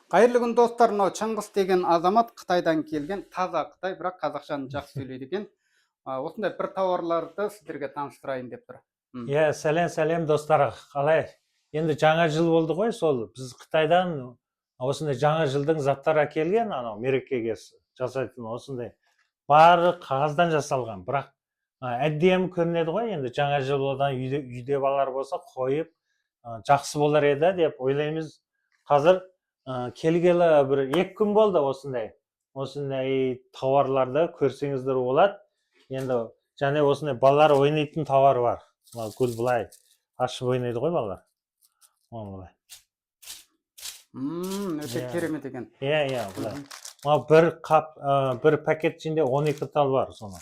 Қайырлы күн достар, мынау Шыңғыс деген азамат Қытайдан келген, таза Қытай, бірақ қазақшаны жақсы сөйлейді екен. Осындай бір тауарларды сіздерге таныстырайын деп тұр. Сәлем достар, қалай? Енді жаңа жыл болды ғой, сол біз Қытайдан осындай жаңа жылдың заттары әкелген, анау мерекеге жасайтын осындай бары қағаздан жасалған, бірақ әдемі көрінеді ғой. Енді жаңа жыл одан үйде балалар болса қойып жақсы болар еді деп ойлаймыз. Қазір келгелі бір 2 күн болды осындай тауарларды көрсеңіздер болады. Енді және осындай балалар ойнайтын тауар бар. Гүл былай ашып ойнайды ғой балалар. Бұлай. Өте керемет екен. Бұлай. Бір пакет ішінде 12 тал бар соны.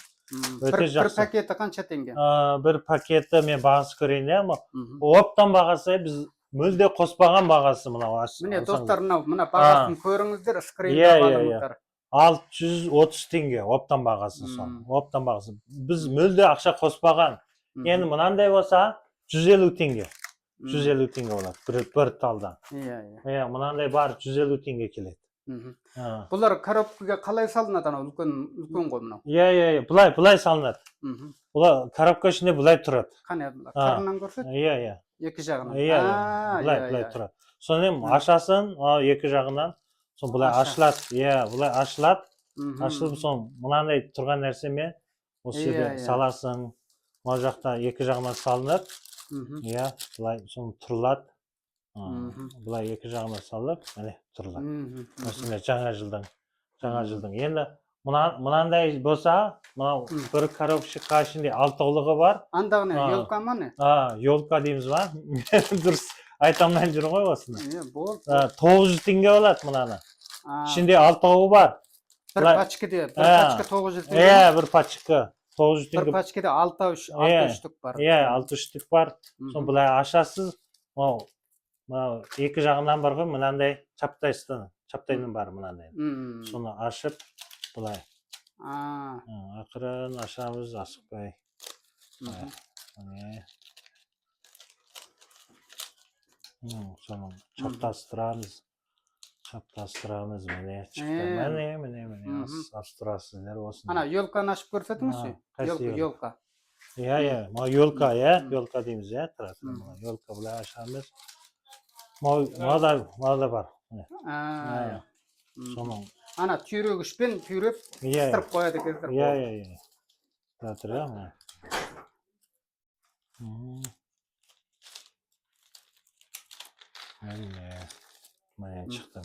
Бір пакеті қанша теңге? Бір пакеті мен бағасы көрейін, оптан бағасы біз мүлде қоспаған бағасы мынау. Міне достар, мына бағасын көріңіздер, скринде қалыңыздар. 630 теңге оптан бағасы соны. Оптан бағасы. Біз мүлде ақша қоспаған. Енді мынандай болса 150 теңге. 150 теңге болады бір талдан. Мынандай бар 150 теңге келеді. Бұлар коробкаға қалай салынады, үлкен ғой мынау? Бұлай салынады. Бұлар коробка ішінде бұлай тұрады. Қане, қарынан көрсет? Екі жағынан. Бұлай тұрады. Сонымен ашасын, екі жағынан, сон бұлай ашылады. Бұлай ашылады. Ашылып, сон мынандай тұрған нәрсемен осы жерде саласың. Бұл жақта екі жағынан салынып, бұлай сон тұрылады. Бұлай екі жағына салып, тұрылады. Осындай жаңа жылдың. Енді мынандай болса, бір коробка ішінде 6 ұлығы бар. Андағыны, елка ма не? Елка дейміз ба? Дұрыс айтамын жүр ғой осыны. 900 теңге болады мұнаны. Ішінде 6 бар. Бір пачкеде 900 теңге? Бір пачка 900 теңге. Бір пачкеде 6 штук бар. 6 штук бар. Сон бұлай ашасыз. Екі жағынан бар ғой, мынандай чаптайдың бар мынандай. Соны ашып, бұлай. Ақырын ашамыз, асықпай. Соны чаптастырамыз, міне, шықты. Міне, астырасыздар осыны. Ана, елканы ашып көрсетіңізші? Елка. Елка дейміз, елка бұлай ашамыз. Мада бар. Ана түйрегішпен түйреп сыстырып қояды кездер. Міне шықты.